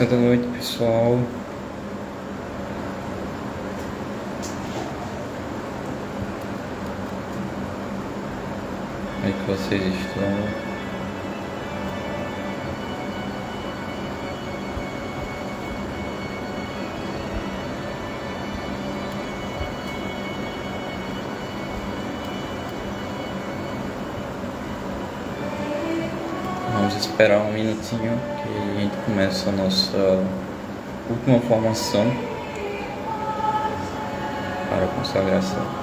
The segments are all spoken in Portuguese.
Santa noite, pessoal. Como é que vocês estão? Vamos esperar um minutinho que a gente começa a nossa última formação para a consagração.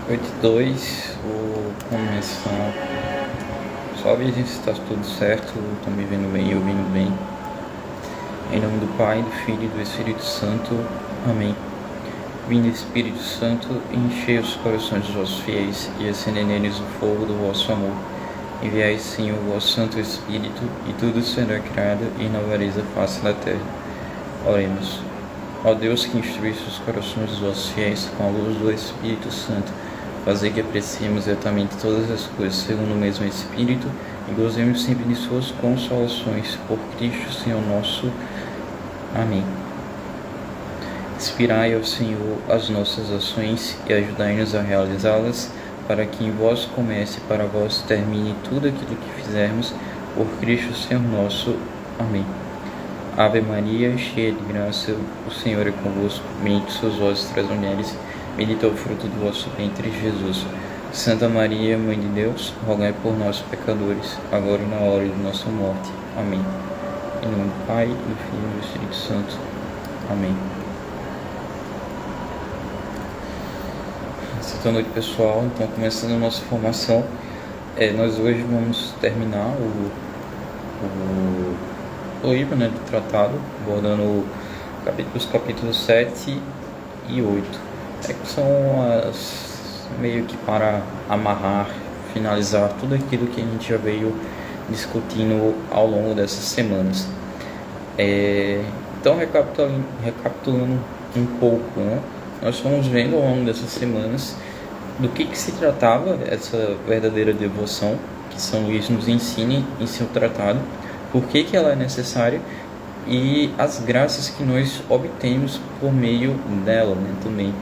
Noite 2, vou começar. Só avisem se está tudo certo, estão me vendo bem e ouvindo bem. Em nome do Pai, do Filho e do Espírito Santo. Amém. Vinde, Espírito Santo, enchei os corações dos vossos fiéis e acendei neles o fogo do vosso amor. Enviai, Senhor, o vosso Santo Espírito, e tudo será criado e renovareis a face da terra. Oremos. Ó Deus, que instruísse os corações dos vossos fiéis com a luz do Espírito Santo, fazer que apreciemos retamente todas as coisas segundo o mesmo Espírito e gozemos sempre de suas consolações. Por Cristo, Senhor nosso. Amém. Inspirai ao Senhor as nossas ações e ajudai-nos a realizá-las, para que em vós comece e para vós termine tudo aquilo que fizermos. Por Cristo, Senhor nosso. Amém. Ave Maria, cheia de graça, o Senhor é convosco. Bendita sois vós entre as mulheres, bendito é o fruto do vosso ventre, Jesus. Santa Maria, Mãe de Deus, rogai por nós, pecadores, agora e na hora de nossa morte. Amém. Em nome do Pai, do Filho e do Espírito Santo. Amém. Santa noite, pessoal. Então, começando a nossa formação, nós hoje vamos terminar o livro, do tratado, abordando os capítulos 7 e 8. Que são meio que para amarrar, finalizar tudo aquilo que a gente já veio discutindo ao longo dessas semanas. Então, recapitulando um pouco, nós fomos vendo ao longo dessas semanas do que se tratava essa verdadeira devoção que São Luís nos ensina em seu tratado, por que ela é necessária e as graças que nós obtemos por meio dela, também.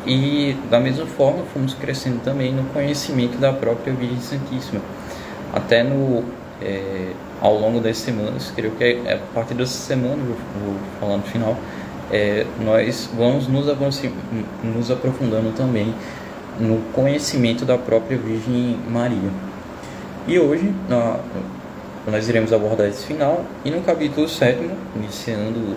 E da mesma forma fomos crescendo também no conhecimento da própria Virgem Santíssima. Até ao longo das semanas, creio que a partir dessa semana, vou falar no final, nós vamos nos aprofundando também no conhecimento da própria Virgem Maria. E hoje nós iremos abordar esse final, e no capítulo 7, iniciando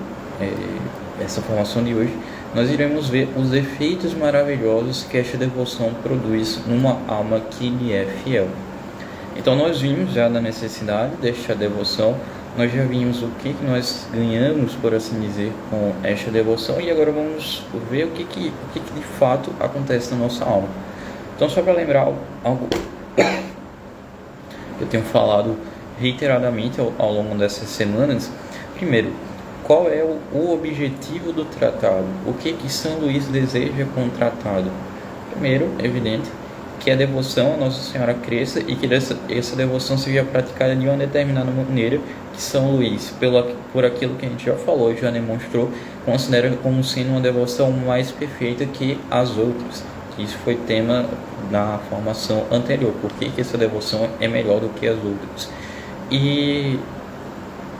essa formação de hoje, nós iremos ver os efeitos maravilhosos que esta devoção produz numa alma que lhe é fiel. Então nós vimos já da necessidade desta devoção, nós já vimos o que nós ganhamos, por assim dizer, com esta devoção, e agora vamos ver o que de fato acontece na nossa alma. Então, só para lembrar algo que eu tenho falado reiteradamente ao longo dessas semanas. Primeiro, qual é o objetivo do tratado? O que São Luís deseja com o tratado? Primeiro, é evidente que a devoção a Nossa Senhora cresça e que essa devoção seja praticada de uma determinada maneira que São Luís, por aquilo que a gente já falou e já demonstrou, considera como sendo uma devoção mais perfeita que as outras. Isso foi tema da formação anterior. Por que essa devoção é melhor do que as outras? E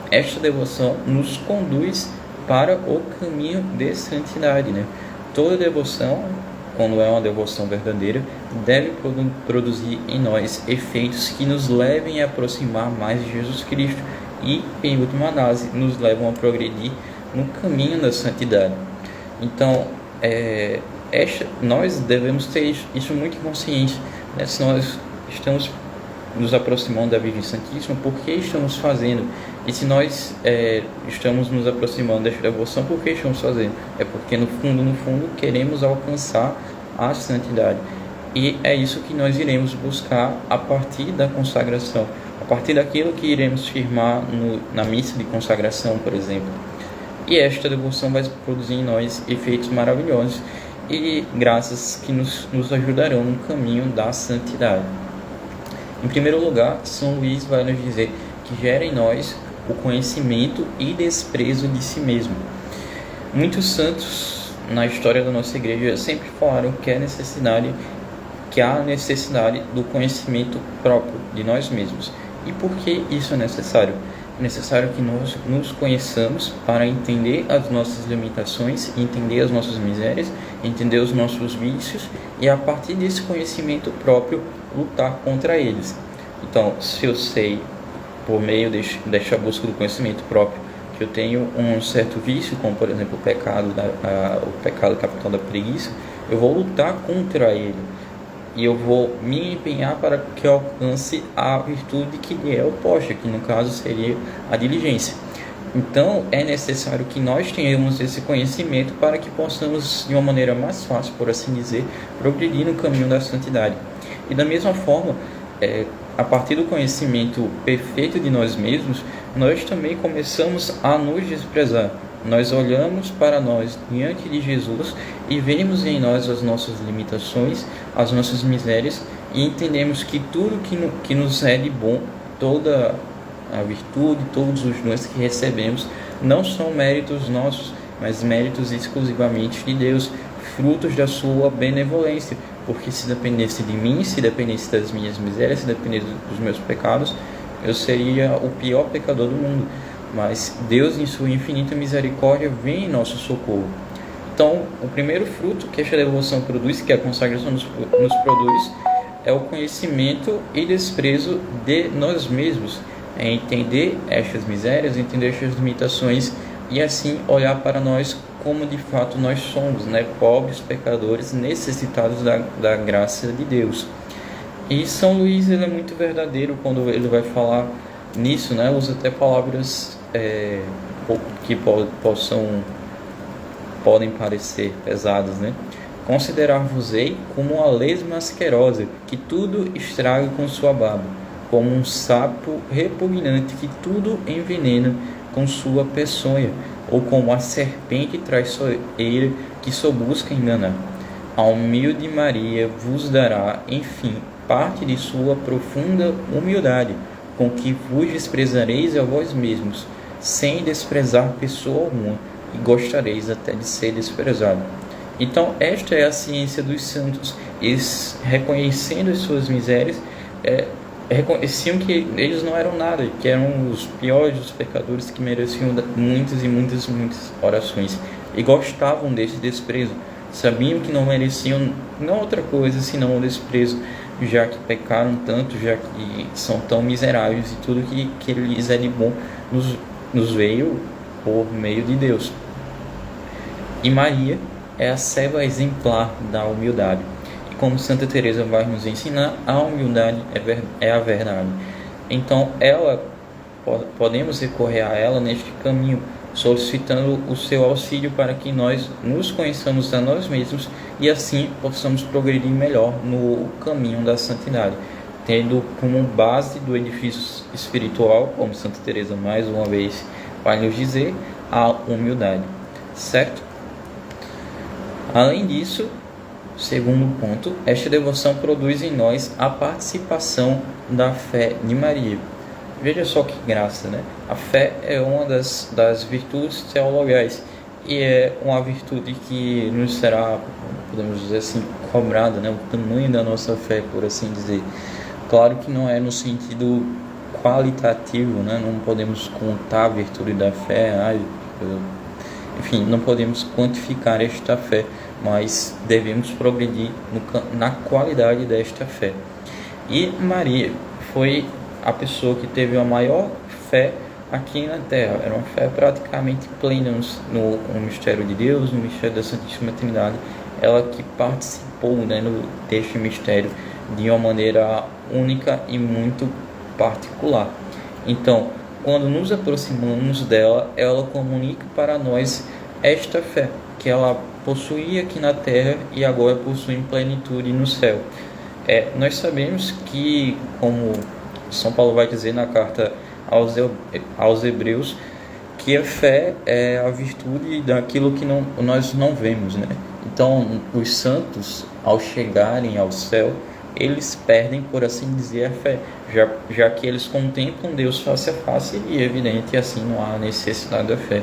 esta devoção nos conduz para o caminho de santidade, Toda devoção quando é uma devoção verdadeira, deve produzir em nós efeitos que nos levem a aproximar mais de Jesus Cristo e, em última análise, nos levam a progredir no caminho da santidade. Então, nós devemos ter isso muito consciente, né? Se nós estamos nos aproximando da Virgem Santíssima, por que estamos fazendo? E se nós estamos nos aproximando desta devoção, por que estamos fazendo? É porque no fundo, queremos alcançar a santidade. E é isso que nós iremos buscar a partir da consagração, a partir daquilo que iremos firmar na missa de consagração, por exemplo. E esta devoção vai produzir em nós efeitos maravilhosos e graças que nos ajudarão no caminho da santidade. Em primeiro lugar, São Luís vai nos dizer que gera em nós o conhecimento e desprezo de si mesmo. Muitos santos na história da nossa igreja sempre falaram que há necessidade do conhecimento próprio de nós mesmos. E por que isso é necessário? É necessário que nós nos conheçamos para entender as nossas limitações, entender as nossas misérias, entender os nossos vícios e, a partir desse conhecimento próprio, lutar contra eles. Então, se eu sei, por meio desta busca do conhecimento próprio, que eu tenho um certo vício, como por exemplo o pecado capital da preguiça, eu vou lutar contra ele e eu vou me empenhar para que eu alcance a virtude que lhe é oposta, que no caso seria a diligência. Então é necessário que nós tenhamos esse conhecimento para que possamos, de uma maneira mais fácil, por assim dizer, progredir no caminho da santidade. E da mesma forma, a partir do conhecimento perfeito de nós mesmos, nós também começamos a nos desprezar. Nós olhamos para nós diante de Jesus e vemos em nós as nossas limitações, as nossas misérias, e entendemos que tudo que nos é de bom, toda a virtude, todos os dons que recebemos, não são méritos nossos, mas méritos exclusivamente de Deus, frutos da sua benevolência. Porque se dependesse de mim, se dependesse das minhas misérias, se dependesse dos meus pecados, eu seria o pior pecador do mundo. Mas Deus, em sua infinita misericórdia, vem em nosso socorro. Então, o primeiro fruto que esta devoção produz, que a consagração nos produz, é o conhecimento e desprezo de nós mesmos. É entender estas misérias, entender estas limitações e assim olhar para nós como de fato nós somos, né? Pobres, pecadores, necessitados da graça de Deus. E São Luís, ele é muito verdadeiro quando ele vai falar nisso, né? Usa até palavras que podem parecer pesadas, né? Considerar-vos-ei como uma lesma asquerosa, que tudo estraga com sua baba, como um sapo repugnante que tudo envenena com sua peçonha, ou como a serpente traiçoeira que só busca enganar. A humilde Maria vos dará, enfim, parte de sua profunda humildade, com que vos desprezareis a vós mesmos, sem desprezar pessoa alguma, e gostareis até de ser desprezado. Então, esta é a ciência dos santos. Eles, reconhecendo as suas misérias, reconheciam que eles não eram nada, que eram os piores dos pecadores, que mereciam muitas e muitas orações, e gostavam desse desprezo. Sabiam que não mereciam não outra coisa senão o desprezo, já que pecaram tanto, já que são tão miseráveis, e tudo que lhes é de bom nos veio por meio de Deus. E Maria é a serva exemplar da humildade. E como Santa Teresa vai nos ensinar, a humildade é a verdade. Então, podemos recorrer a ela neste caminho, solicitando o seu auxílio para que nós nos conheçamos a nós mesmos e assim possamos progredir melhor no caminho da santidade, tendo como base do edifício espiritual, como Santa Teresa mais uma vez vai nos dizer, a humildade, certo? Além disso, segundo ponto, esta devoção produz em nós a participação da fé de Maria. Veja só que graça, né? A fé é uma das virtudes teologais e é uma virtude que nos será, podemos dizer assim, cobrada, né? O tamanho da nossa fé, por assim dizer. Claro que não é no sentido qualitativo, né? Não podemos contar a virtude da fé, enfim, não podemos quantificar esta fé, mas devemos progredir na qualidade desta fé. E Maria foi a pessoa que teve a maior fé aqui na Terra. Era uma fé praticamente plena no mistério de Deus, no mistério da Santíssima Trindade. Ela que participou, né, deste mistério de uma maneira única e muito particular. Então, quando nos aproximamos dela, ela comunica para nós esta fé que ela possuía aqui na Terra e agora possui em plenitude no céu. Nós sabemos que, como São Paulo vai dizer na carta aos Hebreus, que a fé é a virtude daquilo que nós não vemos, né? Então, os santos, ao chegarem ao céu, eles perdem, por assim dizer, a fé, já que eles contemplam Deus face a face e, evidente, assim não há necessidade da fé.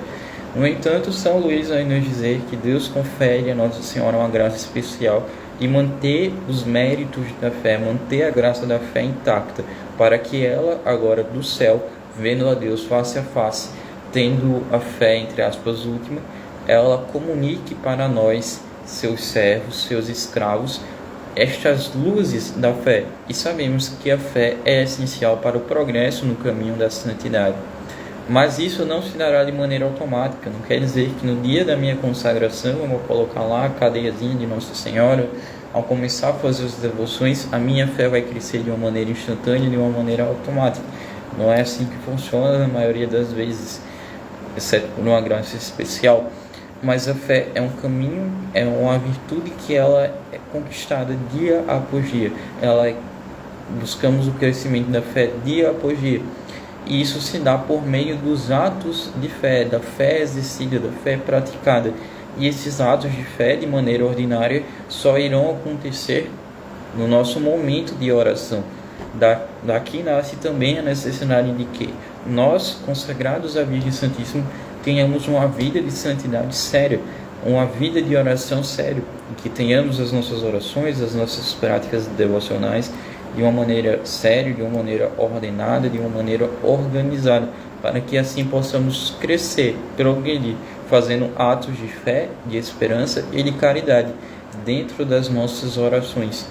No entanto, São Luís vai nos dizer que Deus confere a Nossa Senhora uma graça especial de manter os méritos da fé, manter a graça da fé intacta, para que ela, agora do céu, vendo a Deus face a face, tendo a fé, entre aspas, última, ela comunique para nós, seus servos, seus escravos, estas luzes da fé. E sabemos que a fé é essencial para o progresso no caminho da santidade. Mas isso não se dará de maneira automática. Não quer dizer que no dia da minha consagração eu vou colocar lá a cadeiazinha de Nossa Senhora. Ao começar a fazer as devoções, a minha fé vai crescer de uma maneira instantânea, de uma maneira automática. Não é assim que funciona na maioria das vezes, exceto por uma graça especial. Mas a fé é um caminho, é uma virtude que ela é conquistada dia após dia. Buscamos o crescimento da fé dia após dia. E isso se dá por meio dos atos de fé, da fé exercida, da fé praticada. E esses atos de fé, de maneira ordinária, só irão acontecer no nosso momento de oração. Daqui nasce também a necessidade de que nós, consagrados à Virgem Santíssima, tenhamos uma vida de santidade séria, uma vida de oração séria, que tenhamos as nossas orações, as nossas práticas devocionais de uma maneira séria, de uma maneira ordenada, de uma maneira organizada, para que assim possamos crescer, progredir, fazendo atos de fé, de esperança e de caridade dentro das nossas orações.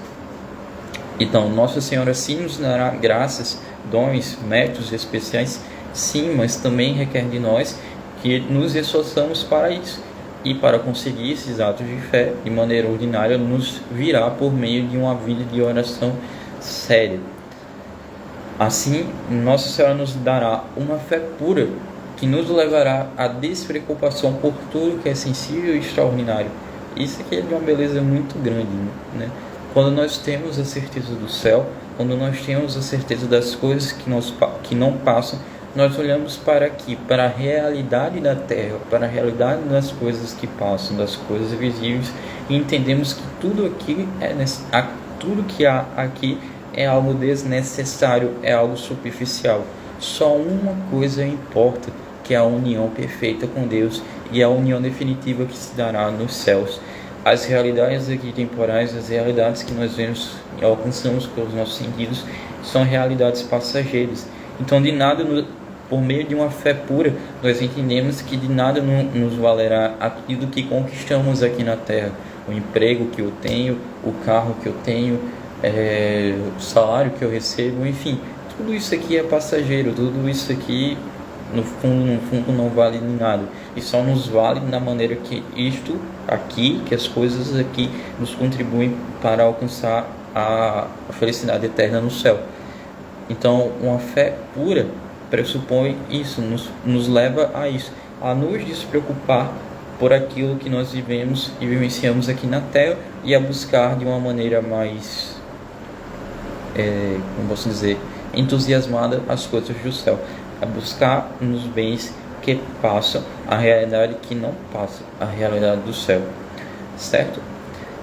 Então, Nossa Senhora sim nos dará graças, dons, méritos especiais, sim, mas também requer de nós que nos esforçamos para isso. E para conseguir esses atos de fé de maneira ordinária, nos virá por meio de uma vida de oração séria. Assim, Nossa Senhora nos dará uma fé pura que nos levará à despreocupação por tudo que é sensível e extraordinário. Isso aqui é de uma beleza muito grande, né? Quando nós temos a certeza do céu, quando nós temos a certeza das coisas que não passam, nós olhamos para aqui, para a realidade da terra, para a realidade das coisas que passam, das coisas visíveis, e entendemos que tudo que há aqui é algo desnecessário, é algo superficial. Só uma coisa importa, que é a união perfeita com Deus e a união definitiva que se dará nos céus. As realidades aqui temporais, as realidades que nós vemos e alcançamos pelos nossos sentidos, são realidades passageiras. Então, de nada, por meio de uma fé pura, nós entendemos que de nada nos valerá aquilo que conquistamos aqui na terra. O emprego que eu tenho, o carro que eu tenho, o salário que eu recebo, enfim, tudo isso aqui é passageiro, tudo isso aqui no fundo não vale nada, e só nos vale na maneira que que as coisas aqui nos contribuem para alcançar a felicidade eterna no céu. Então, uma fé pura pressupõe isso, nos leva a isso, a nos despreocupar por aquilo que nós vivemos e vivenciamos aqui na terra, e a buscar de uma maneira mais, como posso dizer, entusiasmada as coisas do céu, a buscar nos bens que passam, a realidade que não passa, a realidade do céu, certo?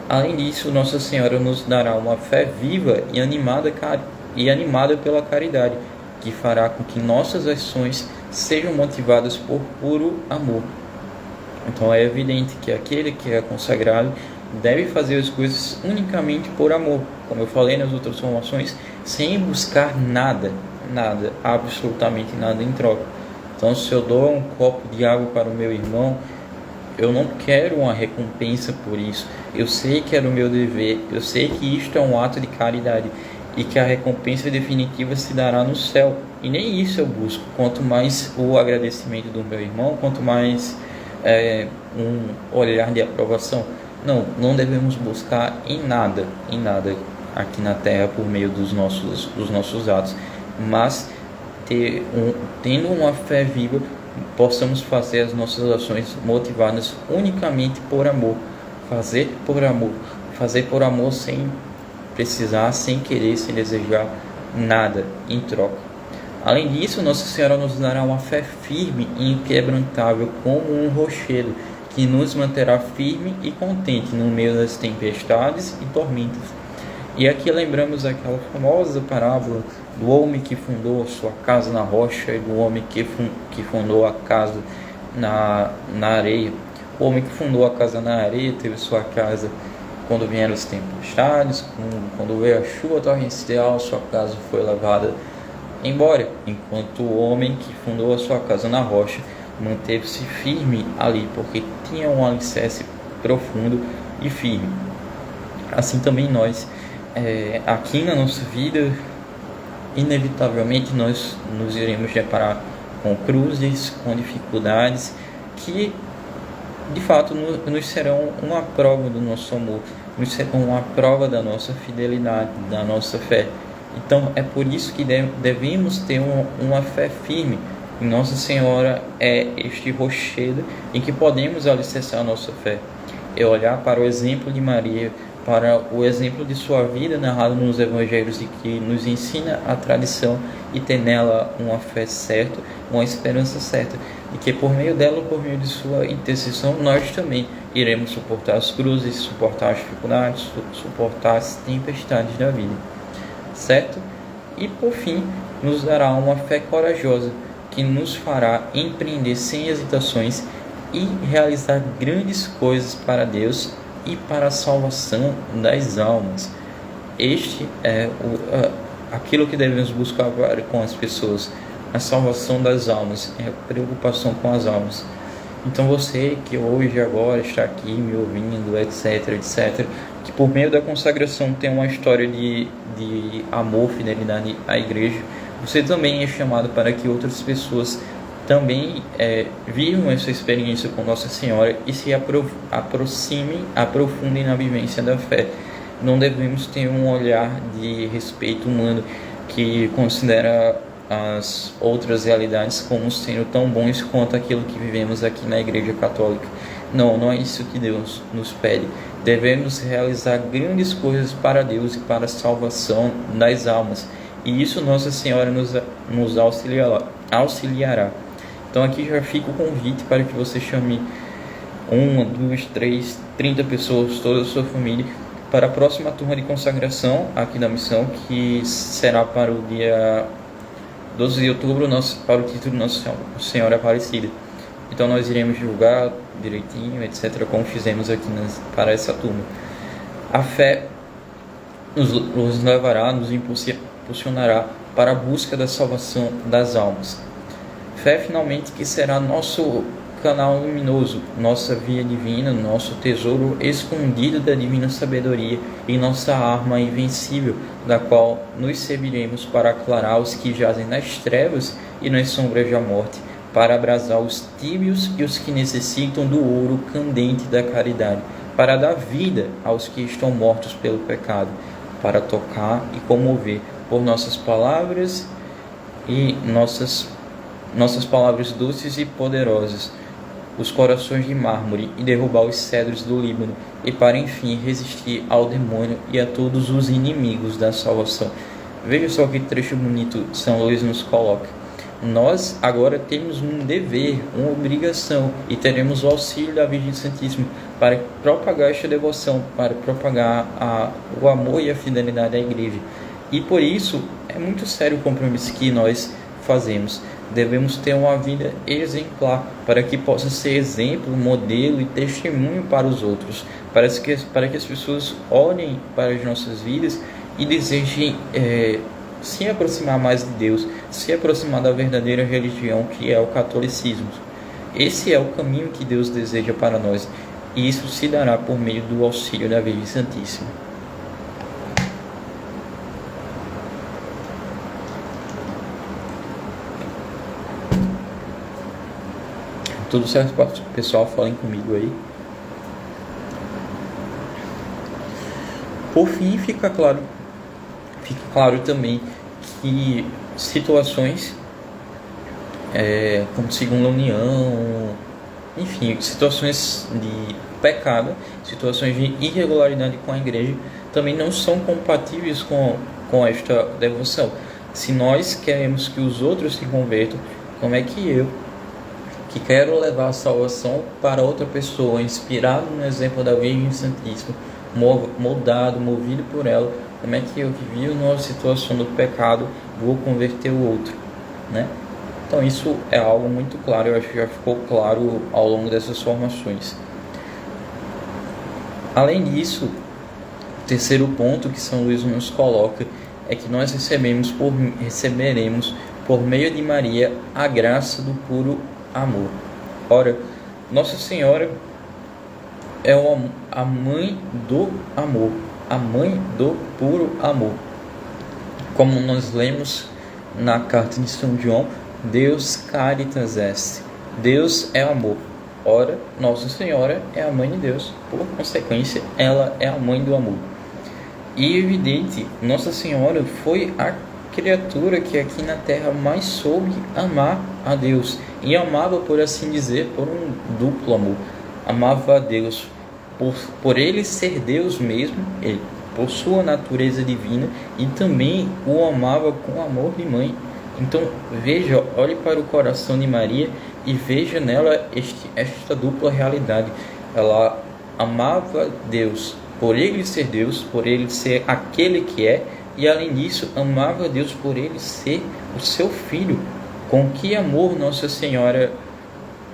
Além disso, Nossa Senhora nos dará uma fé viva e animada pela caridade, que fará com que nossas ações sejam motivadas por puro amor. Então é evidente que aquele que é consagrado deve fazer as coisas unicamente por amor, como eu falei nas outras formações, sem buscar nada, absolutamente nada em troca. Então, se eu dou um copo de água para o meu irmão, eu não quero uma recompensa por isso. Eu sei que era o meu dever, eu sei que isto é um ato de caridade e que a recompensa definitiva se dará no céu. E nem isso eu busco. Quanto mais o agradecimento do meu irmão, quanto mais um olhar de aprovação. Não devemos buscar em nada aqui na Terra por meio dos nossos atos, mas tendo uma fé viva, possamos fazer as nossas ações motivadas unicamente por amor, fazer por amor sem precisar, sem querer, sem desejar nada em troca. Além disso, Nossa Senhora nos dará uma fé firme e inquebrantável como um rochedo, que nos manterá firme e contente no meio das tempestades e tormentas. E aqui lembramos aquela famosa parábola do homem que fundou a sua casa na rocha e do homem que fundou a casa na areia. O homem que fundou a casa na areia teve sua casa quando vieram as tempestades, quando veio a chuva torrencial, sua casa foi levada embora, enquanto o homem que fundou a sua casa na rocha manteve-se firme ali, porque tinha um alicerce profundo e firme. Assim também nós, aqui na nossa vida, inevitavelmente nós nos iremos deparar com cruzes, com dificuldades que de fato nos serão uma prova do nosso amor, nos serão uma prova da nossa fidelidade, da nossa fé. Então é por isso que devemos ter uma fé firme. E Nossa Senhora é este rochedo em que podemos alicerçar a nossa fé. É olhar para o exemplo de Maria, para o exemplo de sua vida narrado nos Evangelhos, e que nos ensina a tradição, e ter nela uma fé certa, uma esperança certa, e que por meio dela, por meio de sua intercessão, nós também iremos suportar as cruzes, suportar as dificuldades, suportar as tempestades da vida, certo? E por fim, nos dará uma fé corajosa, que nos fará empreender sem hesitações e realizar grandes coisas para Deus e para a salvação das almas. Este é aquilo que devemos buscar com as pessoas, a salvação das almas, a preocupação com as almas. Então você que hoje, agora, está aqui me ouvindo, etc, que por meio da consagração tem uma história de amor, fidelidade à igreja, você também é chamado para que outras pessoas também vivam essa experiência com Nossa Senhora e se aprofundem na vivência da fé. Não devemos ter um olhar de respeito humano que considera as outras realidades como sendo tão bons quanto aquilo que vivemos aqui na Igreja Católica. Não é isso que Deus nos pede. Devemos realizar grandes coisas para Deus e para a salvação das almas. E isso Nossa Senhora nos auxiliará. Então aqui já fica o convite para que você chame 1, 2, 3, 30 pessoas, toda a sua família, para a próxima turma de consagração aqui da missão, que será para o dia 12 de outubro, para o título de Nossa Senhora Aparecida. Então nós iremos divulgar direitinho, etc., como fizemos aqui para essa turma. A fé nos levará, nos impulsionará para a busca da salvação das almas. Fé, finalmente, que será nosso canal luminoso, nossa via divina, nosso tesouro escondido da divina sabedoria e nossa arma invencível, da qual nos serviremos para aclarar os que jazem nas trevas e nas sombras da morte, para abrasar os tíbios e os que necessitam do ouro candente da caridade, para dar vida aos que estão mortos pelo pecado, para tocar e comover por nossas palavras e nossas palavras doces e poderosas os corações de mármore e derrubar os cedros do Líbano, e para enfim resistir ao demônio e a todos os inimigos da salvação. Veja só que trecho bonito São Luís nos coloca. Nós agora temos um dever, uma obrigação, e teremos o auxílio da Virgem Santíssima para propagar esta devoção, para propagar o amor e a fidelidade à Igreja. E por isso é muito sério o compromisso que nós fazemos. Devemos ter uma vida exemplar, para que possa ser exemplo, modelo e testemunho para os outros, para que as pessoas olhem para as nossas vidas e desejem se aproximar mais de Deus, se aproximar da verdadeira religião, que é o catolicismo. esse é o caminho que Deus deseja para nós, e isso se dará por meio do auxílio da Virgem Santíssima. Tudo certo, pessoal? Falem comigo aí. Por fim, fica claro também que situações como segunda união, enfim, situações de pecado, situações de irregularidade com a igreja, também não são compatíveis com esta devoção. Se nós queremos que os outros se convertam, como é que eu, que quero levar a salvação para outra pessoa, inspirado no exemplo da Virgem Santíssima, movido por ela, como é que eu que vivo numa situação do pecado vou converter o outro, né? Então isso é algo muito claro, eu acho que já ficou claro ao longo dessas formações. Além disso, o terceiro ponto que São Luís nos coloca é que nós receberemos por meio de Maria a graça do puro amor. Ora, Nossa Senhora é a mãe do amor, a mãe do puro amor. Como nós lemos na carta de São João, Deus caritas est, Deus é amor. Ora, Nossa Senhora é a mãe de Deus, por consequência, ela é a mãe do amor. E evidente, Nossa Senhora foi a criatura que aqui na Terra mais soube amar a Deus, e amava, por assim dizer, por um duplo amor. Amava a Deus por ele ser Deus mesmo, por sua natureza divina, e também o amava com amor de mãe. Então veja, olhe para o coração de Maria e veja nela esta dupla realidade. Ela amava Deus por ele ser aquele que é, e além disso amava Deus por ele ser o seu filho. Com que amor Nossa Senhora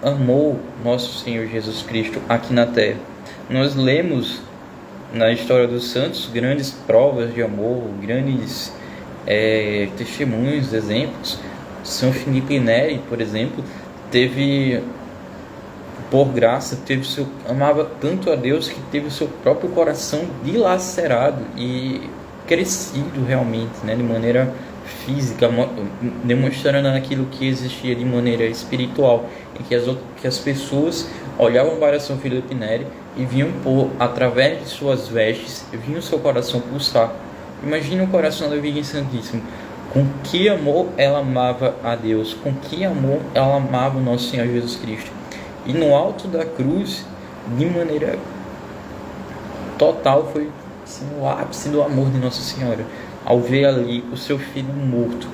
amou nosso Senhor Jesus Cristo aqui na terra. Nós lemos na história dos santos grandes provas de amor, grandes testemunhos, exemplos. São Filipe Neri, por exemplo, teve, por graça, amava tanto a Deus que teve o seu próprio coração dilacerado e crescido realmente, né, de maneira física, demonstrando aquilo que existia de maneira espiritual, e que as pessoas olhavam para São Filipe Neri e viam através de suas vestes, viam seu coração pulsar. Imagina o coração da Virgem Santíssima, com que amor ela amava a Deus, com que amor ela amava o nosso Senhor Jesus Cristo. E no alto da cruz, de maneira total, foi assim, o ápice do amor de Nossa Senhora, ao ver ali o seu filho morto,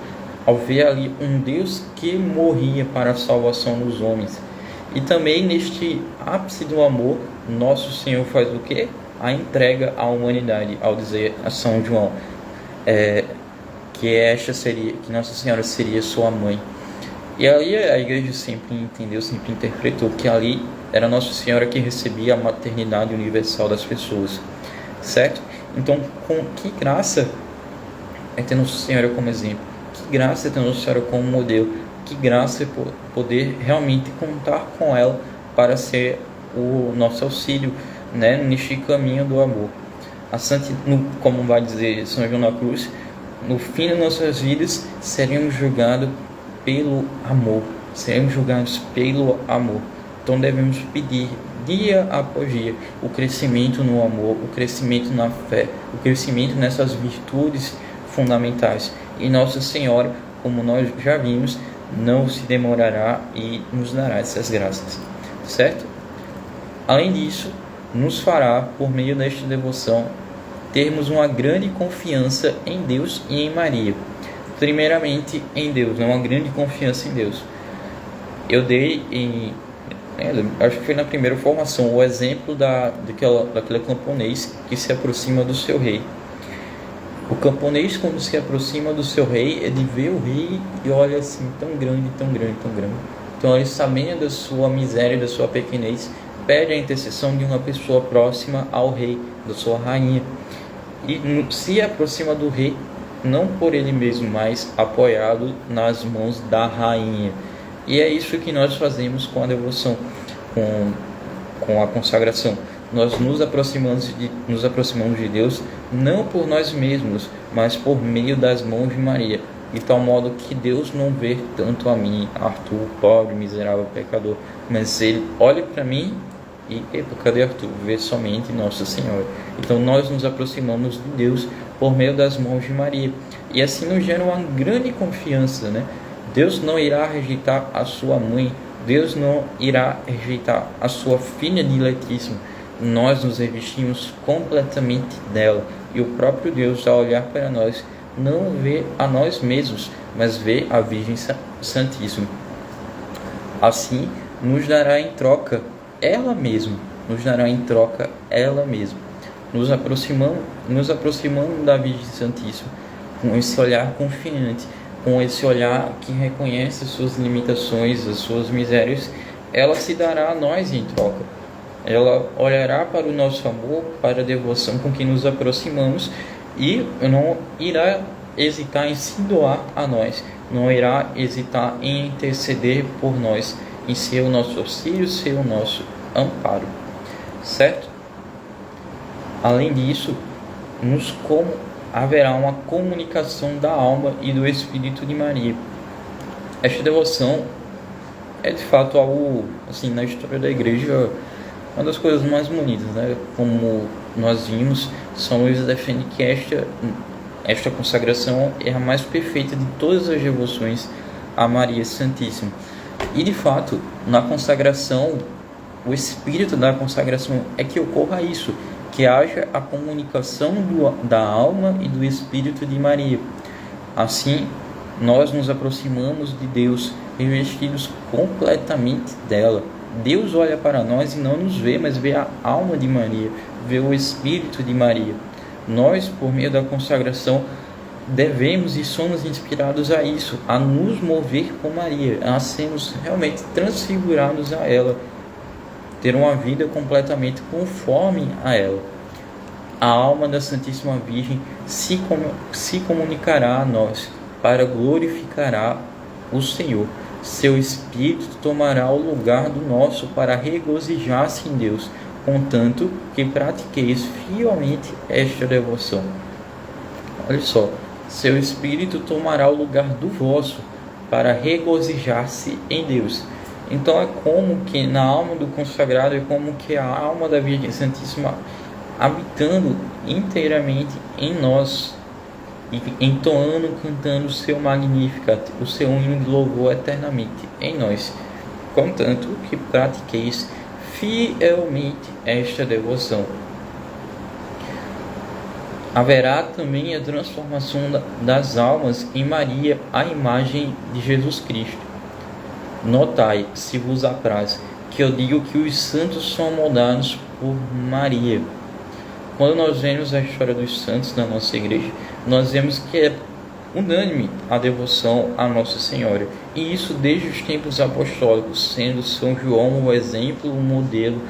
ao ver ali um Deus que morria para a salvação dos homens. E também neste ápice do amor, Nosso Senhor faz o quê? A entrega à humanidade, ao dizer a São João que Nossa Senhora seria sua mãe. E ali a igreja sempre entendeu, sempre interpretou que ali era Nossa Senhora que recebia a maternidade universal das pessoas, certo? Então, com que graça é ter Nossa Senhora como exemplo, que graça é ter Nossa Senhora como modelo, que graça é poder realmente contar com ela para ser o nosso auxílio, né, neste caminho do amor. Como vai dizer São João da Cruz, no fim de nossas vidas seremos julgados pelo amor, Então devemos pedir dia após dia o crescimento no amor, o crescimento na fé, o crescimento nessas virtudes fundamentais. E Nossa Senhora, como nós já vimos, não se demorará e nos dará essas graças, certo? Além disso, nos fará, por meio desta devoção, termos uma grande confiança em Deus e em Maria. Primeiramente em Deus, uma grande confiança em Deus. Eu dei acho que foi na primeira formação, o exemplo daquele camponês que se aproxima do seu rei. O camponês, quando se aproxima do seu rei, ele vê o rei e olha assim, tão grande, tão grande, tão grande. Então ele, sabendo da sua miséria, da sua pequenez, pede a intercessão de uma pessoa próxima ao rei, da sua rainha. E se aproxima do rei, não por ele mesmo, mas apoiado nas mãos da rainha. E é isso que nós fazemos com a devoção, com a consagração. Nós nos aproximamos de Deus não por nós mesmos, mas por meio das mãos de Maria, de tal modo que Deus não vê tanto a mim, Arthur, pobre, miserável, pecador, mas Ele olha para mim e, cadê Arthur? Vê somente Nossa Senhora. Então nós nos aproximamos de Deus por meio das mãos de Maria, e assim nos gera uma grande confiança, né? Deus não irá rejeitar a sua mãe, Deus não irá rejeitar a sua filha diletíssima. Nós nos revestimos completamente dela, e o próprio Deus, ao olhar para nós, não vê a nós mesmos, mas vê a Virgem Santíssima. Assim, nos dará em troca ela mesma, nos aproximando da Virgem Santíssima, com esse olhar confiante, com esse olhar que reconhece as suas limitações, as suas misérias. Ela se dará a nós em troca. Ela olhará para o nosso amor, para a devoção com que nos aproximamos, e não irá hesitar em se doar a nós, não irá hesitar em interceder por nós, em ser o nosso auxílio, ser o nosso amparo, certo? Além disso, haverá uma comunicação da alma e do Espírito de Maria. Esta devoção é de fato algo, assim, na história da igreja, uma das coisas mais bonitas, né? Como nós vimos, São Luís defende que esta consagração é a mais perfeita de todas as devoções a Maria Santíssima. E de fato, na consagração, o espírito da consagração é que ocorra isso, que haja a comunicação da alma e do Espírito de Maria. Assim, nós nos aproximamos de Deus, revestidos completamente dela. Deus olha para nós e não nos vê, mas vê a alma de Maria, vê o Espírito de Maria. Nós, por meio da consagração, devemos e somos inspirados a isso, a nos mover com Maria, a sermos realmente transfigurados a ela, ter uma vida completamente conforme a ela. A alma da Santíssima Virgem se comunicará a nós para glorificar o Senhor. Seu Espírito tomará o lugar do nosso para regozijar-se em Deus, contanto que pratiqueis fielmente esta devoção. Olha só, seu Espírito tomará o lugar do vosso para regozijar-se em Deus. Então é como que na alma do consagrado, é como que a alma da Virgem Santíssima habitando inteiramente em nós, e entoando, cantando o seu Magnificat, o seu hino de louvor eternamente em nós, contanto que pratiqueis fielmente esta devoção. Haverá também a transformação das almas em Maria, a imagem de Jesus Cristo. Notai, se vos apraz, que eu digo que os santos são moldados por Maria. Quando nós vemos a história dos santos na nossa igreja, nós vemos que é unânime a devoção a Nossa Senhora. E isso desde os tempos apostólicos, sendo São João o exemplo, o modelo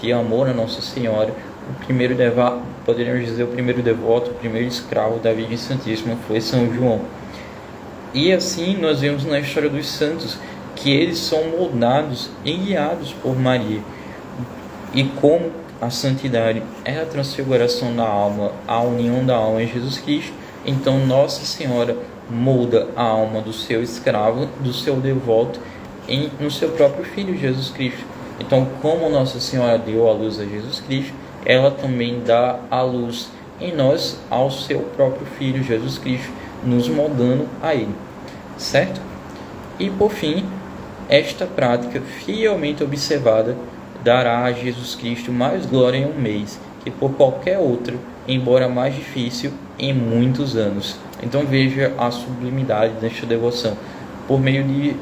de amor a Nossa Senhora. O primeiro devoto, poderíamos dizer, o primeiro devoto, o primeiro escravo da Virgem Santíssima foi São João. E assim nós vemos na história dos santos que eles são moldados e guiados por Maria. E como a santidade é a transfiguração da alma, a união da alma em Jesus Cristo, então Nossa Senhora molda a alma do seu escravo, do seu devoto, no seu próprio Filho Jesus Cristo. Então, como Nossa Senhora deu a luz a Jesus Cristo, ela também dá a luz em nós ao seu próprio Filho Jesus Cristo, nos moldando a Ele, certo? E por fim, esta prática fielmente observada dará a Jesus Cristo mais glória em um mês que por qualquer outro, embora mais difícil, em muitos anos. Então veja a sublimidade desta devoção. Por meio de...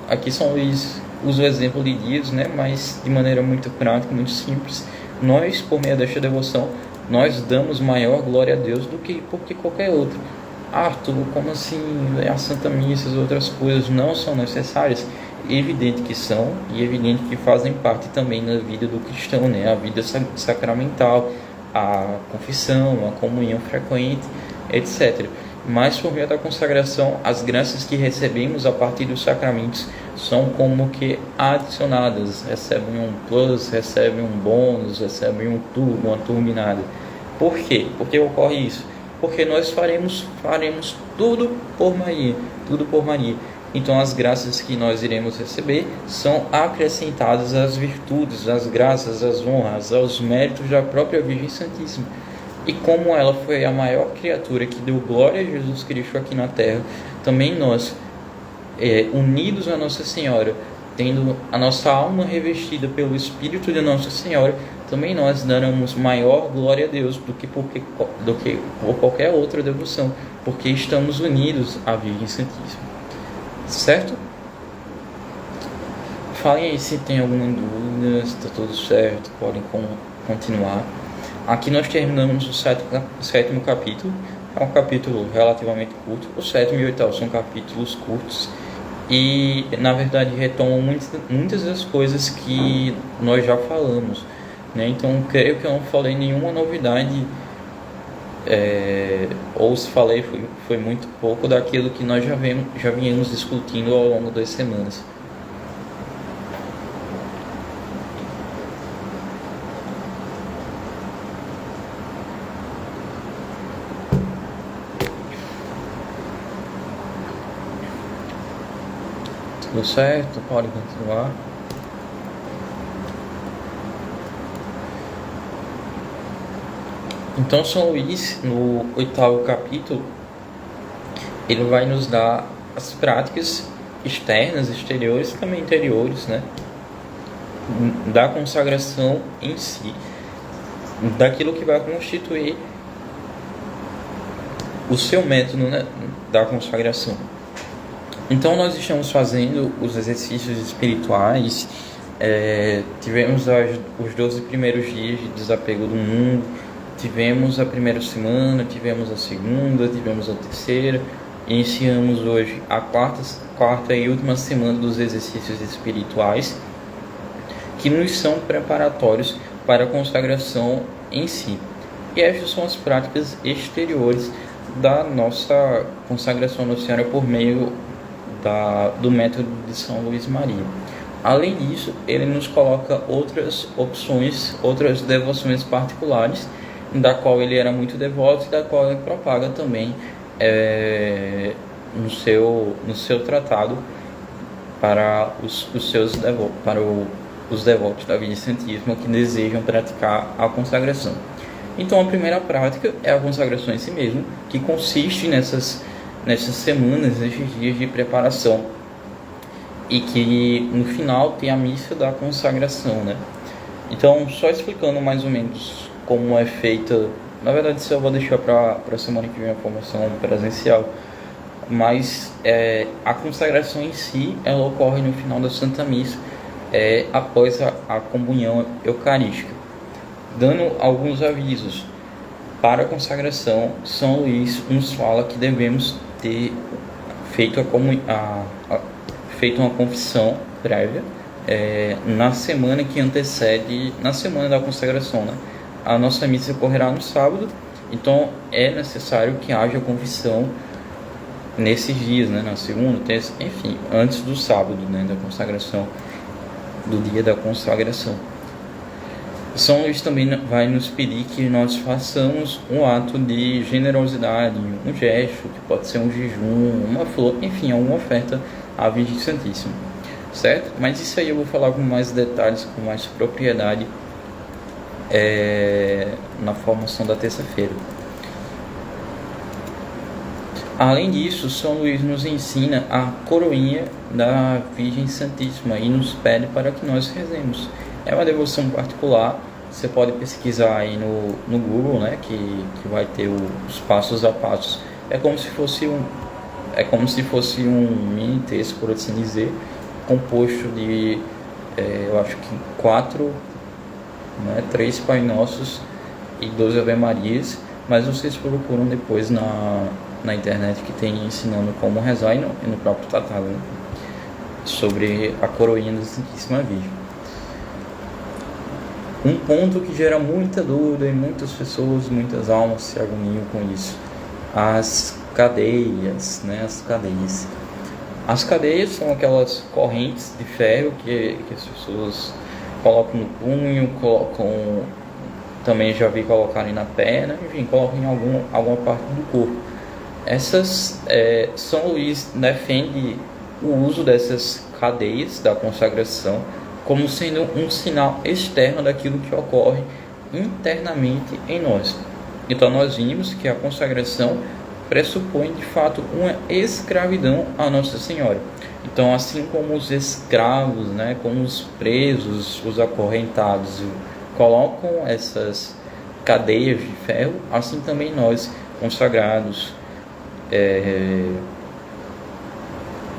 Aqui São Luís usa o exemplo de dias, né? Mas de maneira muito prática, muito simples. Nós, por meio desta devoção, nós damos maior glória a Deus do que qualquer outro. Arthur, como assim a Santa Missa e as outras coisas não são necessárias? Evidente que são, e evidente que fazem parte também da vida do cristão, né? A vida sacramental, a confissão, a comunhão frequente, etc. mas por meio da consagração, as graças que recebemos a partir dos sacramentos são como que adicionadas, recebem um plus, recebem um bônus, recebem um turbo, uma turbinada. Por quê? Por que ocorre isso? Porque nós faremos tudo por Maria, tudo por Maria. Então as graças que nós iremos receber são acrescentadas às virtudes, às graças, às honras, aos méritos da própria Virgem Santíssima. E como ela foi a maior criatura que deu glória a Jesus Cristo aqui na terra, também nós, unidos a Nossa Senhora, tendo a nossa alma revestida pelo Espírito de Nossa Senhora, também nós daremos maior glória a Deus do que por qualquer outra devoção, porque estamos unidos à Virgem Santíssima. Certo? Falem aí se tem alguma dúvida, se está tudo certo, podem continuar. Aqui nós terminamos o sétimo capítulo. É um capítulo relativamente curto. O sétimo e o oitavo são capítulos curtos e, na verdade, retomam muitas das coisas que nós já falamos, né? Então, creio que eu não falei nenhuma novidade, ou se falei foi muito pouco daquilo que nós já viemos discutindo ao longo das semanas. Tudo certo? Pode continuar. Então São Luís, no oitavo capítulo, ele vai nos dar as práticas externas, exteriores e também interiores, né, da consagração em si, daquilo que vai constituir o seu método, né, da consagração. Então nós estamos fazendo os exercícios espirituais, tivemos os 12 primeiros dias de desapego do mundo, tivemos a primeira semana, tivemos a segunda, tivemos a terceira, e iniciamos hoje a quarta e última semana dos exercícios espirituais, que nos são preparatórios para a consagração em si. E estas são as práticas exteriores da nossa consagração à Nossa Senhora por meio do método de São Luís Maria. Além disso, ele nos coloca outras opções, outras devoções particulares, da qual ele era muito devoto e da qual ele propaga também no seu tratado para os devotos da Virgem Santíssima que desejam praticar a consagração. Então a primeira prática é a consagração em si mesmo, que consiste nessas semanas, nesses dias de preparação, e que no final tem a missa da consagração, né? Então, só explicando mais ou menos como é feita, na verdade isso eu vou deixar para a semana que vem a formação presencial, mas a consagração em si, ela ocorre no final da Santa Missa, após a comunhão eucarística. Dando alguns avisos para a consagração, São Luís nos fala que devemos ter feito uma confissão prévia na semana que antecede, na semana da consagração, né? A nossa missa ocorrerá no sábado, então é necessário que haja confissão nesses dias, né? Na segunda, terça, enfim, antes do sábado, né? Da consagração, do dia da consagração. São Luís também vai nos pedir que nós façamos um ato de generosidade, um gesto, que pode ser um jejum, uma flor, enfim, alguma oferta à Virgem Santíssima, certo? Mas isso aí eu vou falar com mais detalhes, com mais propriedade, na formação da terça-feira. Além disso, São Luís nos ensina a coroinha da Virgem Santíssima e nos pede para que nós rezemos. É uma devoção particular, você pode pesquisar aí no Google, né, que vai ter os passos a passos. É como se fosse um mini texto, por assim dizer, composto de, eu acho que 3 Pai Nossos e 12 Ave Marias, mas vocês procuram depois na internet, que tem ensinando como rezar, e no próprio tratado, né, sobre a coroinha da Santíssima Virgem. Um ponto que gera muita dúvida e muitas pessoas, muitas almas se agoniam com isso: as cadeias, né? As cadeias. As cadeias são aquelas correntes de ferro que as pessoas colocam no punho, colocam, também já vi colocarem na perna, enfim, colocam em alguma parte do corpo. São Luís defende o uso dessas cadeias da consagração como sendo um sinal externo daquilo que ocorre internamente em nós. Então nós vimos que a consagração pressupõe de fato uma escravidão a Nossa Senhora. Então, assim como os escravos, né, como os presos, os acorrentados colocam essas cadeias de ferro, assim também nós, consagrados,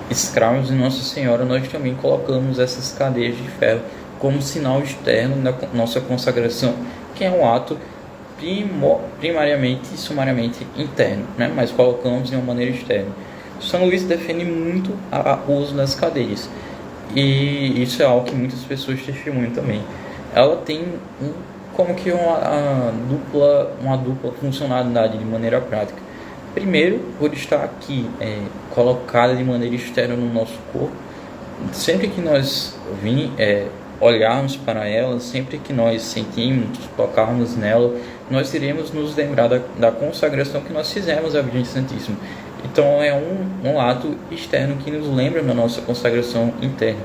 escravos de Nossa Senhora, nós também colocamos essas cadeias de ferro como sinal externo da nossa consagração, que é um ato primariamente e sumariamente interno, né? Mas colocamos de uma maneira externa. São Luís defende muito o uso das cadeias, e isso é algo que muitas pessoas testemunham também. Ela tem como que uma dupla funcionalidade de maneira prática. Primeiro, por estar aqui colocada de maneira externa no nosso corpo, sempre que nós olharmos para ela, sempre que nós sentimos, tocarmos nela, nós iremos nos lembrar da consagração que nós fizemos à Virgem Santíssima. Então é um ato externo que nos lembra da nossa consagração interna.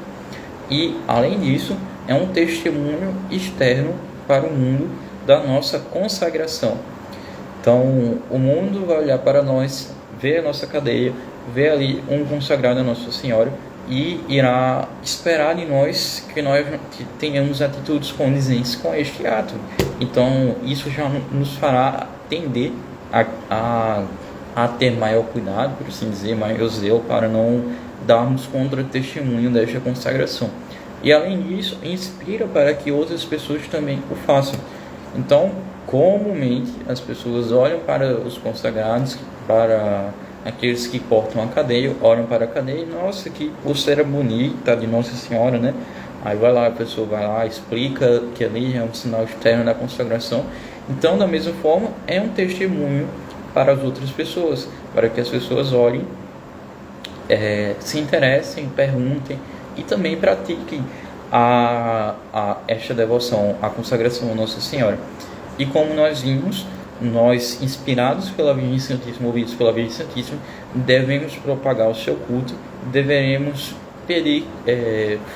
E, além disso, é um testemunho externo para o mundo da nossa consagração. Então, o mundo vai olhar para nós, ver a nossa cadeia, ver ali um consagrado a Nossa Senhora e irá esperar de nós que tenhamos atitudes condizentes com este ato. Então, isso já nos fará tender a ter maior cuidado, por assim dizer, maior zelo, para não darmos contra-testemunho desta consagração. E, além disso, inspira para que outras pessoas também o façam. Então, comumente, as pessoas olham para os consagrados, para aqueles que portam a cadeia, olham para a cadeia, nossa, que pulseira bonita de Nossa Senhora, né? Aí a pessoa vai lá, explica que ali é um sinal externo da consagração. Então, da mesma forma, é um testemunho para as outras pessoas, para que as pessoas olhem, se interessem, perguntem e também pratiquem esta devoção, a consagração a Nossa Senhora. E como nós vimos, nós, inspirados pela Virgem Santíssima, ouvidos pela Virgem Santíssima, devemos propagar o seu culto, deveremos pedir,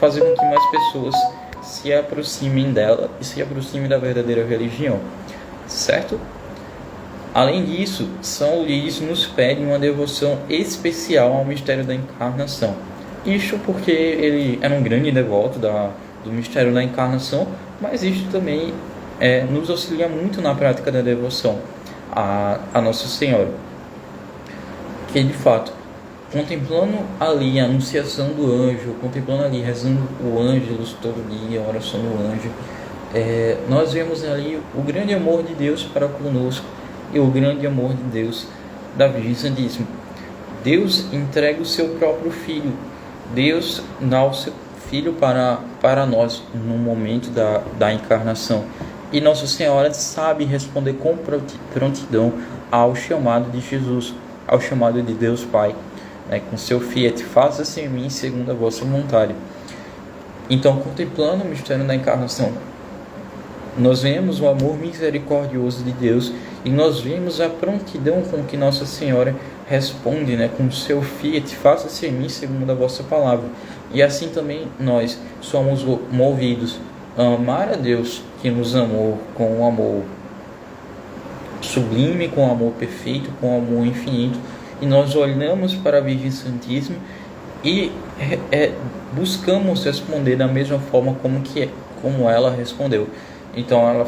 fazer com que mais pessoas se aproximem dela e se aproximem da verdadeira religião, certo? Além disso, São Luís nos pede uma devoção especial ao mistério da encarnação. Isto porque ele era um grande devoto do mistério da encarnação, mas isto também nos auxilia muito na prática da devoção a Nossa Senhora. Que, de fato, contemplando ali a anunciação do anjo, contemplando ali, rezando o ângelus todo dia, a oração do anjo, nós vemos ali o grande amor de Deus para conosco e o grande amor de Deus da Virgem Santíssima. Deus entrega o seu próprio Filho. Deus dá o seu Filho para nós no momento da encarnação. E Nossa Senhora sabe responder com prontidão ao chamado de Jesus, ao chamado de Deus Pai, né, com seu fiat, faça-se em mim segundo a vossa vontade. Então, contemplando o mistério da encarnação, nós vemos o amor misericordioso de Deus e nós vemos a prontidão com que Nossa Senhora responde, né, com seu fiat, faça-se em mim segundo a vossa palavra. E assim também nós somos movidos a amar a Deus, que nos amou com um amor sublime, com um amor perfeito, com um amor infinito. E nós olhamos para a Virgem Santíssima e buscamos responder da mesma forma como ela respondeu. Então ela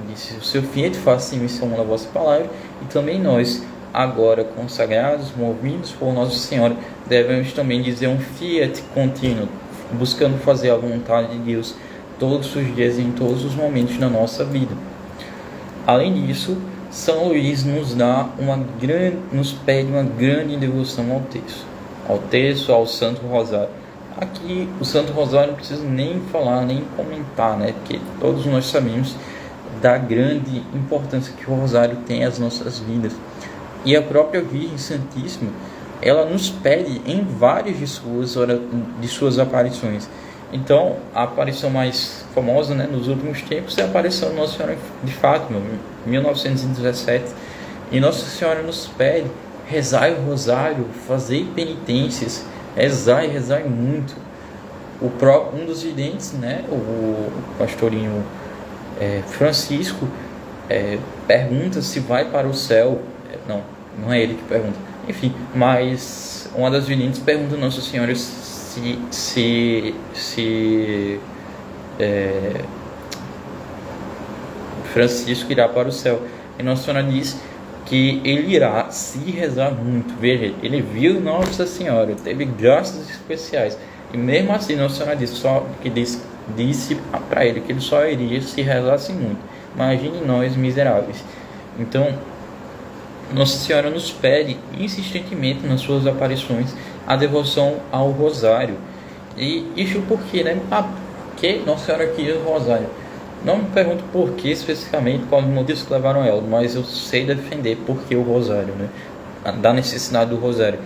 disse o seu fiat, faça em mim segundo a vossa palavra. E também nós, agora consagrados, movidos por Nossa Senhora, devemos também dizer um fiat contínuo, buscando fazer a vontade de Deus todos os dias e em todos os momentos da nossa vida. Além disso, São Luís nos pede uma grande devoção ao terço, ao Santo Rosário. Aqui o Santo Rosário não preciso nem falar, nem comentar, né? Porque todos nós sabemos da grande importância que o Rosário tem às nossas vidas. E a própria Virgem Santíssima, ela nos pede em várias de suas aparições. Então, a aparição mais famosa, né, nos últimos tempos é a aparição de Nossa Senhora de Fátima, em 1917. E Nossa Senhora nos pede: rezai o rosário, fazei penitências, rezai, rezai muito. Um dos videntes, né, o pastorinho Francisco, pergunta se vai para o céu. Não é ele que pergunta. Enfim, mas uma das videntes pergunta a Nossa Senhora se Francisco irá para o céu. E Nossa Senhora diz que ele irá se rezar muito. Veja, ele viu Nossa Senhora, teve graças especiais. E mesmo assim, Nossa Senhora disse para ele que ele só iria se rezasse muito. Imagine nós miseráveis. Então, Nossa Senhora nos pede insistentemente nas suas aparições a devoção ao rosário. E isso por quê, né? Que Nossa Senhora quis o rosário. Não me pergunto por que especificamente, quais os motivos que levaram ela, mas eu sei defender por que o rosário, né? Da necessidade do rosário.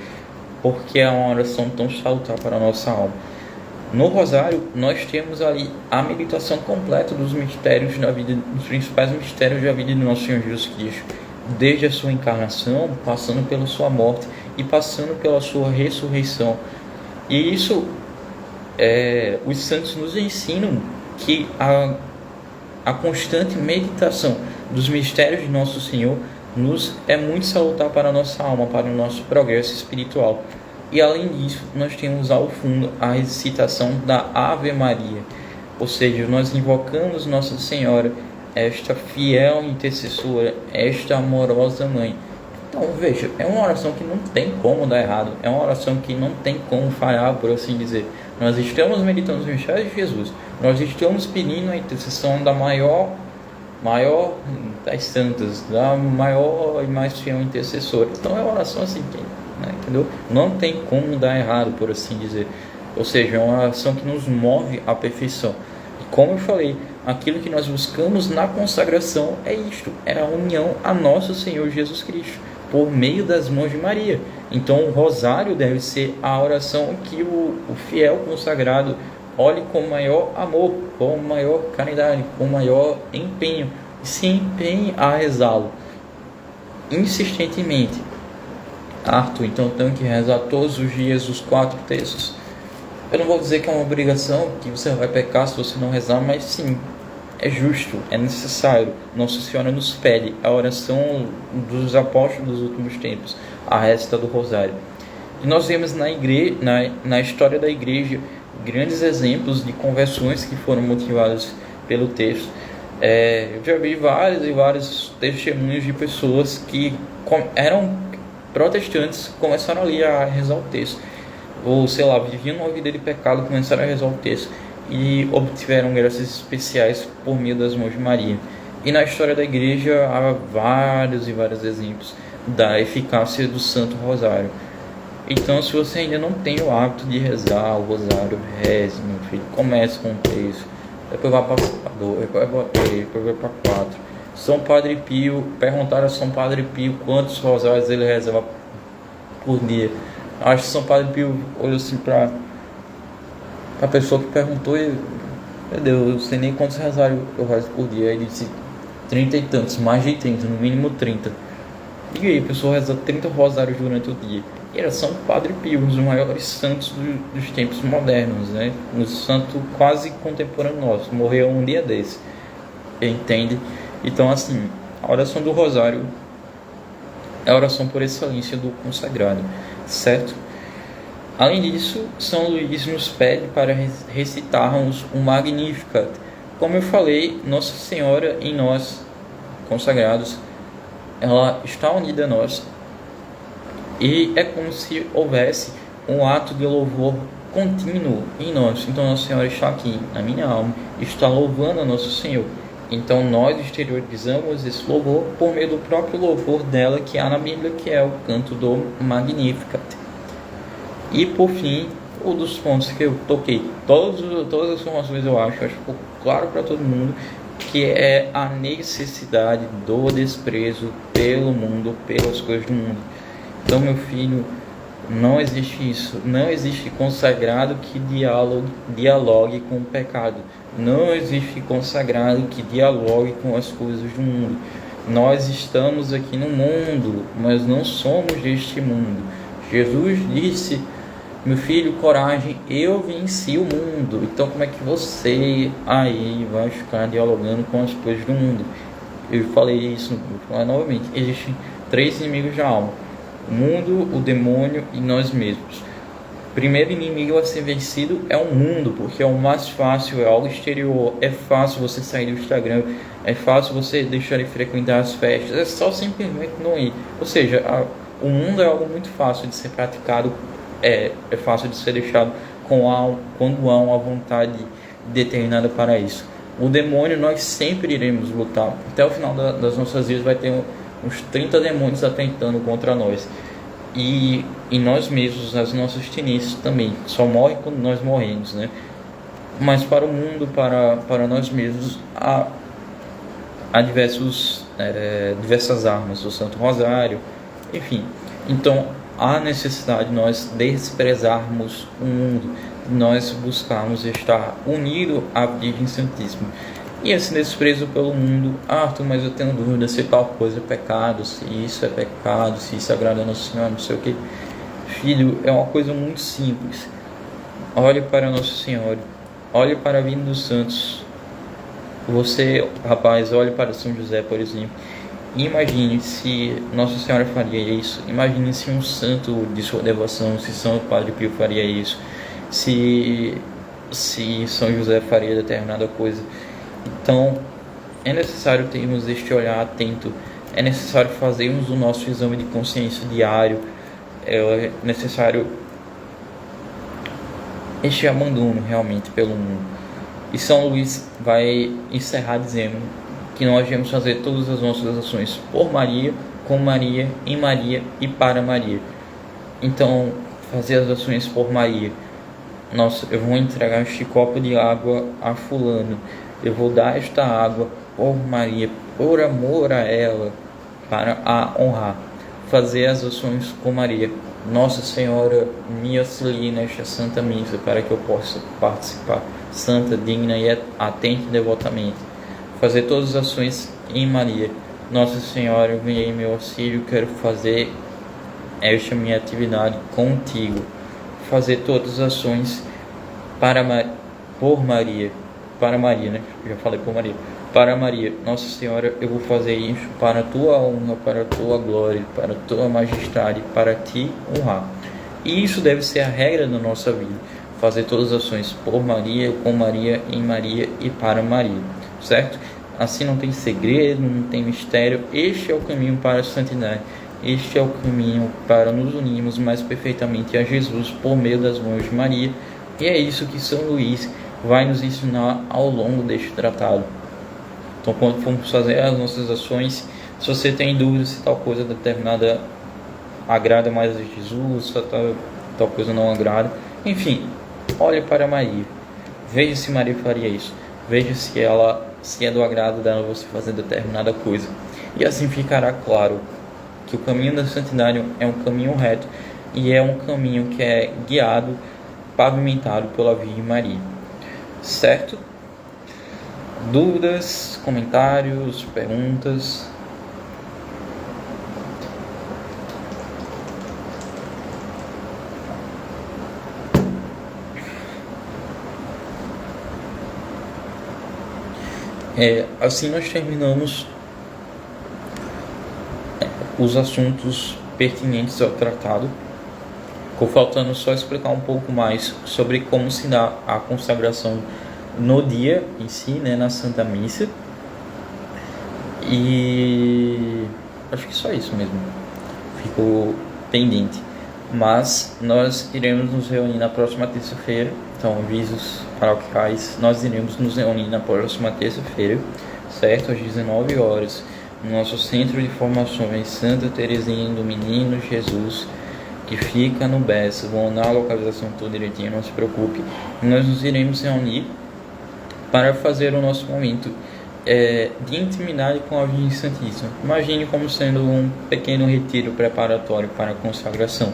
Porque é uma oração tão salutar para a nossa alma. No rosário, nós temos ali a meditação completa dos mistérios da vida, dos principais mistérios da vida de Nosso Senhor Jesus Cristo. Desde a sua encarnação, passando pela sua morte e passando pela sua ressurreição. E isso, os santos nos ensinam que a constante meditação dos mistérios de Nosso Senhor é muito salutar para a nossa alma, para o nosso progresso espiritual. E além disso, nós temos ao fundo a recitação da Ave Maria, ou seja, nós invocamos Nossa Senhora, esta fiel intercessora, esta amorosa mãe. Então veja, é uma oração que não tem como dar errado, é uma oração que não tem como falhar, por assim dizer. Nós estamos meditando os mistérios de Jesus, nós estamos pedindo a intercessão da maior das santas, da maior e mais fiel intercessora. Então é uma oração assim, entendeu? Não tem como dar errado, por assim dizer. Ou seja, é uma oração que nos move à perfeição. E como eu falei, aquilo que nós buscamos na consagração é isto, é a união a nosso Senhor Jesus Cristo, por meio das mãos de Maria. Então o rosário deve ser a oração que o fiel consagrado olhe com maior amor, com maior caridade, com maior empenho, e se empenhe a rezá-lo insistentemente. Arthur, então eu tenho que rezar todos os dias os 4 terços. Eu não vou dizer que é uma obrigação, que você vai pecar se você não rezar, mas sim, é justo, é necessário. Nossa Senhora nos pede a oração dos apóstolos dos últimos tempos, a resta do rosário. E nós vemos na história da igreja grandes exemplos de conversões que foram motivadas pelo texto. Eu já vi vários testemunhos de pessoas que eram protestantes, começaram ali a rezar o texto, ou sei lá, viviam uma vida de pecado, começaram a rezar o texto e obtiveram graças especiais por meio das mãos de Maria. E na história da igreja há vários exemplos da eficácia do Santo Rosário. Então, se você ainda não tem o hábito de rezar o rosário, reze, meu filho. Comece com 3, depois vai para 2, depois vai para 4. São Padre Pio, perguntaram a São Padre Pio quantos rosários ele rezava por dia. Acho que São Padre Pio olhou assim para a pessoa que perguntou e, meu Deus, eu não sei nem quantos rosários eu rezo por dia. Ele disse 30 e tantos, mais de 30, no mínimo 30. E aí, a pessoa reza 30 rosários durante o dia. E era São Padre Pio, um dos maiores santos dos tempos modernos, né? Um santo quase contemporâneo nosso, morreu um dia desse, entende? Então, assim, a oração do rosário é a oração por excelência do consagrado, certo? Além disso, São Luís nos pede para recitarmos o Magnificat. Como eu falei, Nossa Senhora em nós, consagrados, ela está unida a nós. E é como se houvesse um ato de louvor contínuo em nós. Então Nossa Senhora está aqui na minha alma, está louvando a Nosso Senhor. Então nós exteriorizamos esse louvor por meio do próprio louvor dela que há na Bíblia, que é o canto do Magnificat. E por fim, um dos pontos que eu toquei, todas as informações eu acho que ficou claro para todo mundo, que é a necessidade do desprezo pelo mundo, pelas coisas do mundo. Então, meu filho, não existe isso. Não existe consagrado que dialogue com o pecado. Não existe consagrado que dialogue com as coisas do mundo. Nós estamos aqui no mundo, mas não somos deste mundo. Jesus disse: meu filho, coragem, eu venci o mundo. Então como é que você aí vai ficar dialogando com as coisas do mundo? Eu falei isso, vou falar novamente. Existem 3 inimigos da alma: o mundo, o demônio e nós mesmos. O primeiro inimigo a ser vencido é o mundo, porque é o mais fácil, é algo exterior. É fácil você sair do Instagram, é fácil você deixar de frequentar as festas, é só simplesmente não ir. Ou seja, o mundo é algo muito fácil de ser praticado, é fácil de ser deixado quando há uma vontade determinada para isso. O demônio, nós sempre iremos lutar. Até o final das nossas vidas vai ter uns 30 demônios atentando contra nós. E nós mesmos, as nossas tinices também, só morrem quando nós morremos, né? Mas para o mundo, para nós mesmos, há diversas armas, o Santo Rosário, enfim. Então, há necessidade de nós desprezarmos o mundo, de nós buscarmos estar unidos à Virgem Santíssima. E esse desprezo pelo mundo: Arthur, mas eu tenho dúvida se tal coisa é pecado, se isso é pecado, se isso agrada a Nossa Senhora, não sei o que. Filho, é uma coisa muito simples. Olhe para Nossa Senhora, olhe para a vinda dos santos. Você, rapaz, olhe para São José, por exemplo. Imagine se Nossa Senhora faria isso. Imagine se um santo de sua devoção, se São Padre Pio faria isso, se São José faria determinada coisa. Então, é necessário termos este olhar atento, é necessário fazermos o nosso exame de consciência diário, é necessário este abandono realmente pelo mundo. E São Luís vai encerrar dizendo que nós devemos fazer todas as nossas ações por Maria, com Maria, em Maria e para Maria. Então, fazer as ações por Maria: nossa, eu vou entregar este copo de água a fulano, eu vou dar esta água por Maria, por amor a ela, para a honrar. Fazer as ações com Maria: Nossa Senhora, me auxilie nesta Santa Missa para que eu possa participar, santa, digna e atente devotamente. Fazer todas as ações em Maria: Nossa Senhora, venha em meu auxílio, quero fazer esta minha atividade contigo. Fazer todas as ações por Maria, para Maria, né? Já falei por Maria. Para Maria: Nossa Senhora, eu vou fazer isso para a tua honra, para a tua glória, para a tua majestade, para te honrar. E isso deve ser a regra da nossa vida: fazer todas as ações por Maria, com Maria, em Maria e para Maria, certo? Assim não tem segredo, não tem mistério. Este é o caminho para a santidade. Este é o caminho para nos unirmos mais perfeitamente a Jesus por meio das mãos de Maria. E é isso que São Luís vai nos ensinar ao longo deste tratado. Então, quando formos fazer as nossas ações, se você tem dúvida se tal coisa determinada agrada mais a Jesus, se tal coisa não agrada, enfim, olhe para Maria. Veja se Maria faria isso. Veja se é do agrado dela você fazer determinada coisa. E assim ficará claro que o caminho da santidade é um caminho reto e é um caminho que é guiado, pavimentado pela Virgem Maria. Certo? Dúvidas, comentários, perguntas? Assim nós terminamos os assuntos pertinentes ao tratado. Ficou faltando só explicar um pouco mais sobre como se dá a consagração no dia em si, né, na Santa Missa. E acho que só isso mesmo ficou pendente. Mas nós iremos nos reunir na próxima terça-feira. Então, avisos paroquiais: nós iremos nos reunir na próxima terça-feira, certo? Às 19 horas, no nosso Centro de Formações Santa Teresinha do Menino Jesus, que fica no Bessa. Vão dar a localização toda direitinho, não se preocupe. Nós nos iremos reunir para fazer o nosso momento de intimidade com a Virgem Santíssima. Imagine como sendo um pequeno retiro preparatório para a consagração.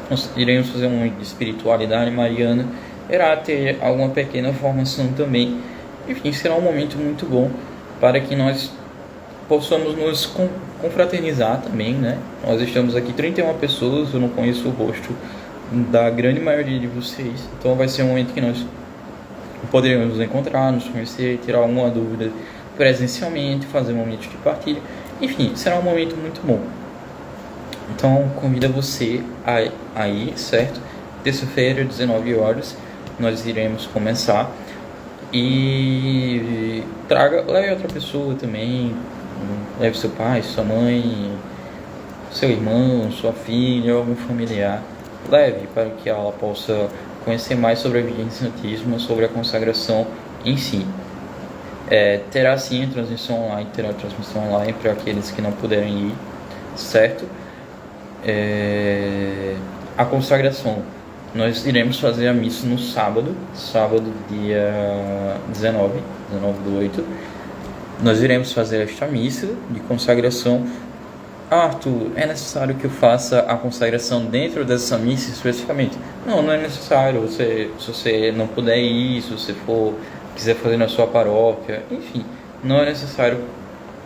Nós iremos fazer um momento de espiritualidade mariana, irá ter alguma pequena formação também. Enfim, será um momento muito bom para que nós possamos nos confraternizar também, né? Nós estamos aqui 31 pessoas, eu não conheço o rosto da grande maioria de vocês, então vai ser um momento que nós poderemos nos encontrar, nos conhecer, tirar alguma dúvida presencialmente, fazer momentos de partilha, enfim, será um momento muito bom. Então, convido você aí, certo? Terça-feira, 19 horas, nós iremos começar. E leve outra pessoa também, leve seu pai, sua mãe, seu irmão, sua filha, algum familiar. Leve para que ela possa conhecer mais sobre a Virgem Santíssima, sobre a consagração em si. Terá sim transmissão online para aqueles que não puderem ir, certo? A consagração, nós iremos fazer a missa no sábado dia 19/8. Nós iremos fazer esta missa de consagração. Arthur, é necessário que eu faça a consagração dentro dessa missa especificamente? Não é necessário. Se você não puder ir, se você quiser fazer na sua paróquia, enfim, não é necessário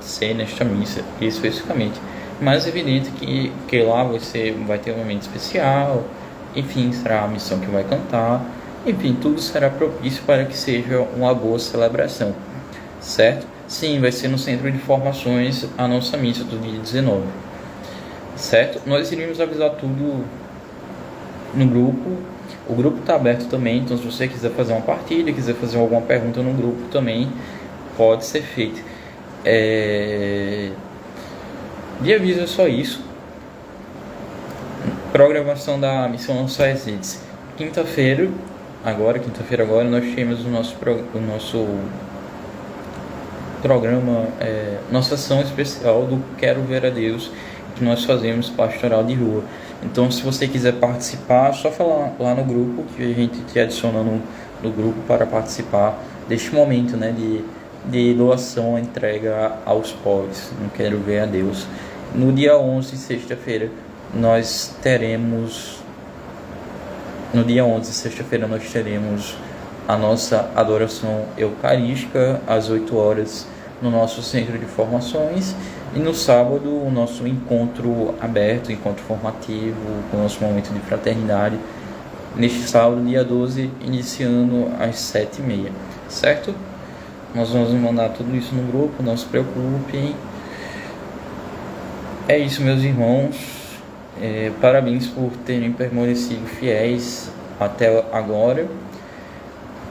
ser nesta missa especificamente. Mas é evidente que lá vai ter um momento especial, enfim, será a missão que vai cantar, enfim, tudo será propício para que seja uma boa celebração, certo? Sim, vai ser no Centro de Formações a nossa missa do dia 19, certo? Nós iremos avisar tudo no grupo. O grupo está aberto também, então se você quiser fazer uma partilha, quiser fazer alguma pergunta no grupo também, pode ser feito. De aviso é só isso. Programação da missão não só redes. Quinta-feira agora, nós temos o nosso programa, nossa ação especial do Quero Ver a Deus, que nós fazemos pastoral de rua. Então, se você quiser participar, é só falar lá no grupo, que a gente te adiciona no grupo para participar deste momento, né, de doação, entrega aos pobres. Não Quero Ver a Deus. No dia 11, sexta-feira, nós teremos a nossa adoração eucarística às 8 horas no nosso centro de formações, e no sábado o nosso encontro aberto, encontro formativo, com o nosso momento de fraternidade, neste sábado, dia 12, iniciando às 7h30, certo? Nós vamos mandar tudo isso no grupo, não se preocupem. É isso, meus irmãos. Parabéns por terem permanecido fiéis até agora.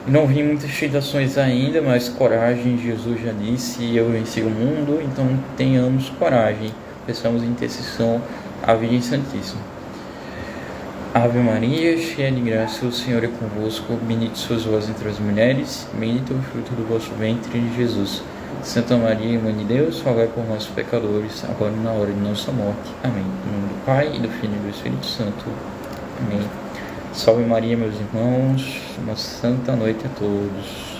Não vi muitas tentações ainda, mas coragem, Jesus já disse, eu venci o mundo, então tenhamos coragem. Peçamos intercessão à Virgem Santíssima. Ave Maria, cheia de graça, o Senhor é convosco, bendita sois vós entre as mulheres, bendito é o fruto do vosso ventre, Jesus. Santa Maria, Mãe de Deus, rogai por nós pecadores, agora e na hora de nossa morte. Amém. Em nome do Pai, e do Filho e do Espírito Santo. Amém. Salve Maria, meus irmãos, uma santa noite a todos.